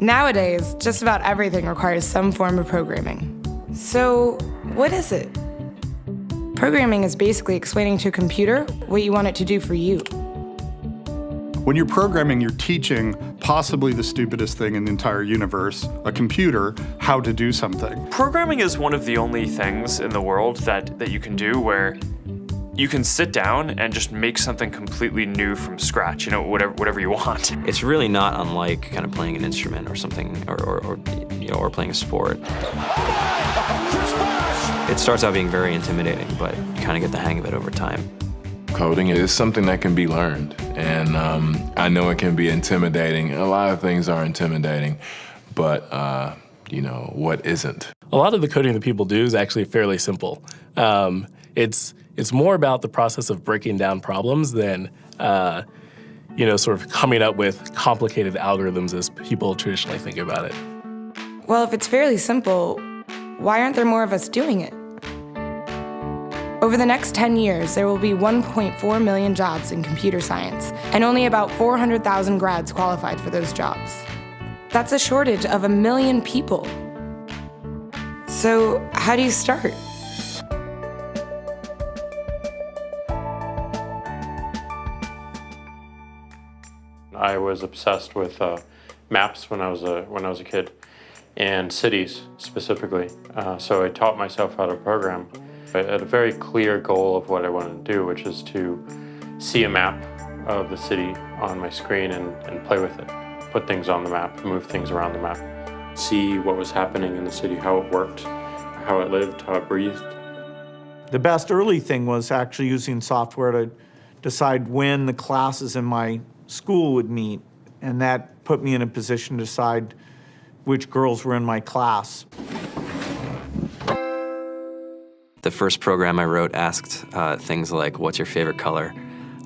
Nowadays, just about everything requires some form of programming. So, what is it? Programming is basically explaining to a computer what you want it to do for you. When you're programming, you're teaching possibly the stupidest thing in the entire universe, a computer, how to do something. Programming is one of the only things in the world that you can do where you can sit down and just make something completely new from scratch, whatever you want. It's really not unlike kind of playing an instrument or something, or playing a sport. It starts out being very intimidating, but you kind of get the hang of it over time. Coding is something that can be learned, and I know it can be intimidating. A lot of things are intimidating, but what isn't? A lot of the coding that people do is actually fairly simple. It's more about the process of breaking down problems than, sort of coming up with complicated algorithms as people traditionally think about it. Well, if it's fairly simple, why aren't there more of us doing it? Over the next 10 years, there will be 1.4 million jobs in computer science, and only about 400,000 grads qualified for those jobs. That's a shortage of 1 million people. So, how do you start? I was obsessed with maps when I was a kid, and cities specifically. So I taught myself how to program. I had a very clear goal of what I wanted to do, which is to see a map of the city on my screen and play with it. Put things on the map, move things around the map. See what was happening in the city, how it worked, how it lived, how it breathed. The best early thing was actually using software to decide when the classes in my school would meet, and that put me in a position to decide which girls were in my class. The first program I wrote asked things like, what's your favorite color?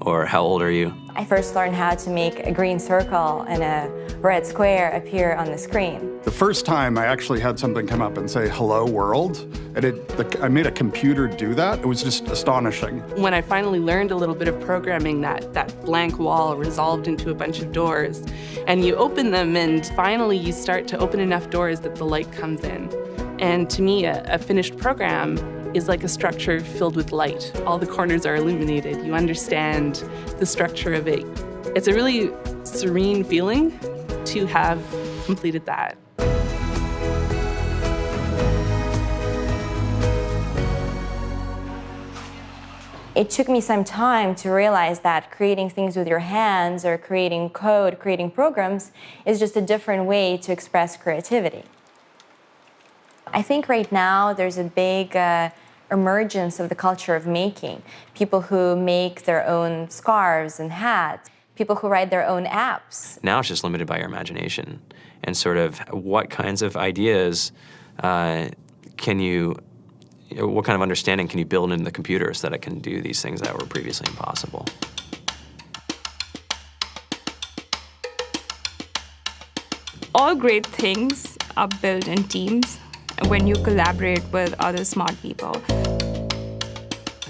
Or how old are you? I first learned how to make a green circle and a red square appear on the screen. The first time I actually had something come up and say, hello world, and I made a computer do that. It was just astonishing. When I finally learned a little bit of programming, that blank wall resolved into a bunch of doors, and you open them, and finally you start to open enough doors that the light comes in. And to me, a finished program is like a structure filled with light. All the corners are illuminated. You understand the structure of it. It's a really serene feeling to have completed that. It took me some time to realize that creating things with your hands or creating code, creating programs, is just a different way to express creativity. I think right now there's a big emergence of the culture of making. People who make their own scarves and hats, people who write their own apps. Now it's just limited by your imagination and sort of what kinds of ideas what kind of understanding can you build into the computer so that it can do these things that were previously impossible. All great things are built in teams when you collaborate with other smart people.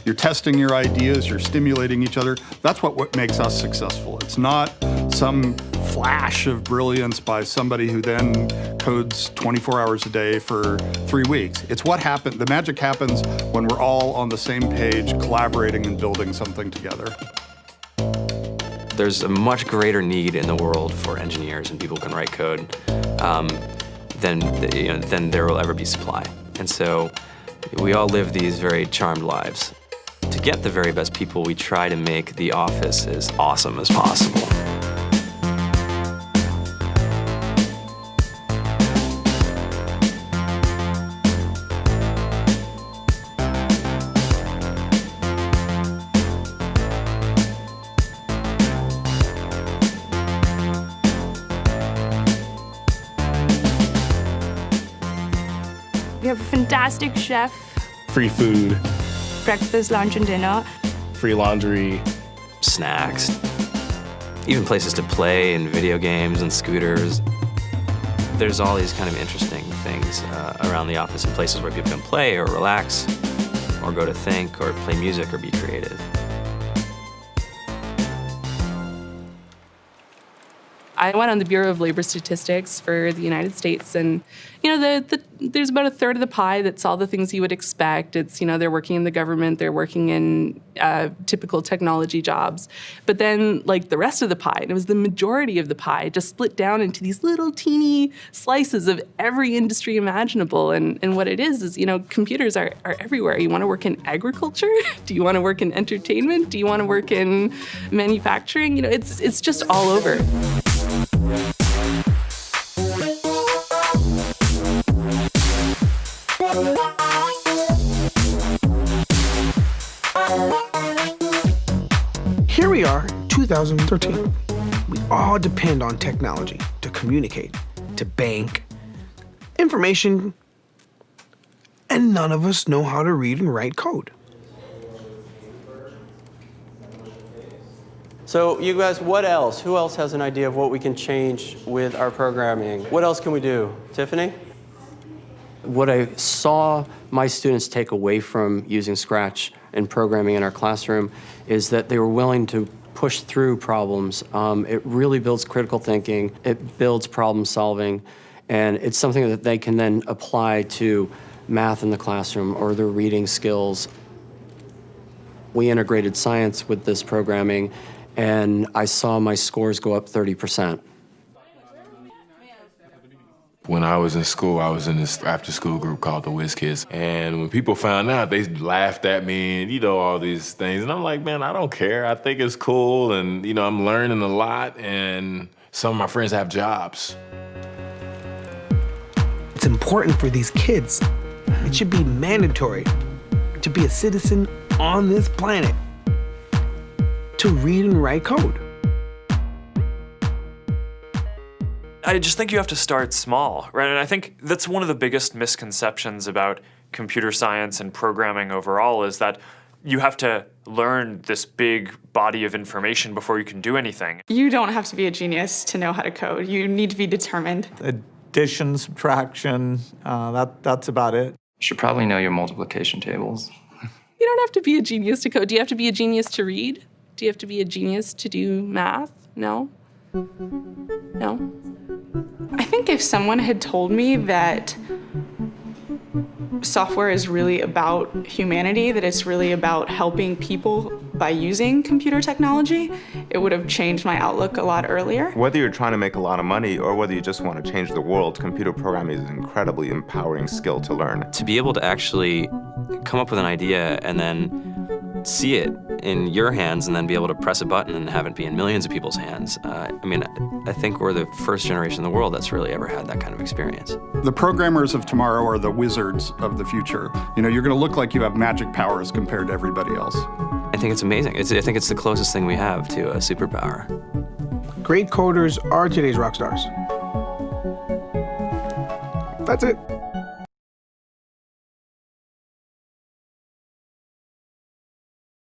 You're testing your ideas, you're stimulating each other. That's what makes us successful. It's not some flash of brilliance by somebody who then codes 24 hours a day for 3 weeks. It's what happened. The magic happens when we're all on the same page, collaborating and building something together. There's a much greater need in the world for engineers and people who can write code than there will ever be supply. And so we all live these very charmed lives. To get the very best people, we try to make the office as awesome as possible. We have a fantastic chef, Free food, breakfast, lunch, and dinner. free laundry, snacks, even places to play and video games and scooters. There's all these kind of interesting things around the office and places where people can play or relax or go to think or play music or be creative. I went on the Bureau of Labor Statistics for the United States, and there's about a third of the pie that's all the things you would expect. It's, they're working in the government, they're working in typical technology jobs. But then, like, the rest of the pie, and it was the majority of the pie, just split down into these little teeny slices of every industry imaginable. And what it is, computers are everywhere. You want to work in agriculture? Do you want to work in entertainment? Do you want to work in manufacturing? It's just all over. Here we are, 2013. We all depend on technology to communicate, to bank, information, and none of us know how to read and write code. So you guys, what else? Who else has an idea of what we can change with our programming? What else can we do? Tiffany? What I saw my students take away from using Scratch and programming in our classroom is that they were willing to push through problems. It really builds critical thinking, it builds problem solving, and it's something that they can then apply to math in the classroom or their reading skills. We integrated science with this programming, and I saw my scores go up 30%. When I was in school, I was in this after-school group called the Whiz Kids. And when people found out, they laughed at me and, all these things. And I'm like, man, I don't care. I think it's cool. And, I'm learning a lot. And some of my friends have jobs. It's important for these kids. It should be mandatory to be a citizen on this planet, to read and write code. I just think you have to start small, right? And I think that's one of the biggest misconceptions about computer science and programming overall is that you have to learn this big body of information before you can do anything. You don't have to be a genius to know how to code. You need to be determined. Addition, subtraction, that's about it. You should probably know your multiplication tables. You don't have to be a genius to code. Do you have to be a genius to read? Do you have to be a genius to do math? No? No? I think if someone had told me that software is really about humanity, that it's really about helping people by using computer technology, it would have changed my outlook a lot earlier. Whether you're trying to make a lot of money or whether you just want to change the world, computer programming is an incredibly empowering skill to learn. To be able to actually come up with an idea and then see it in your hands and then be able to press a button and have it be in millions of people's hands. I think we're the first generation in the world that's really ever had that kind of experience. The programmers of tomorrow are the wizards of the future. You're going to look like you have magic powers compared to everybody else. I think it's amazing. I think it's the closest thing we have to a superpower. Great coders are today's rock stars. That's it.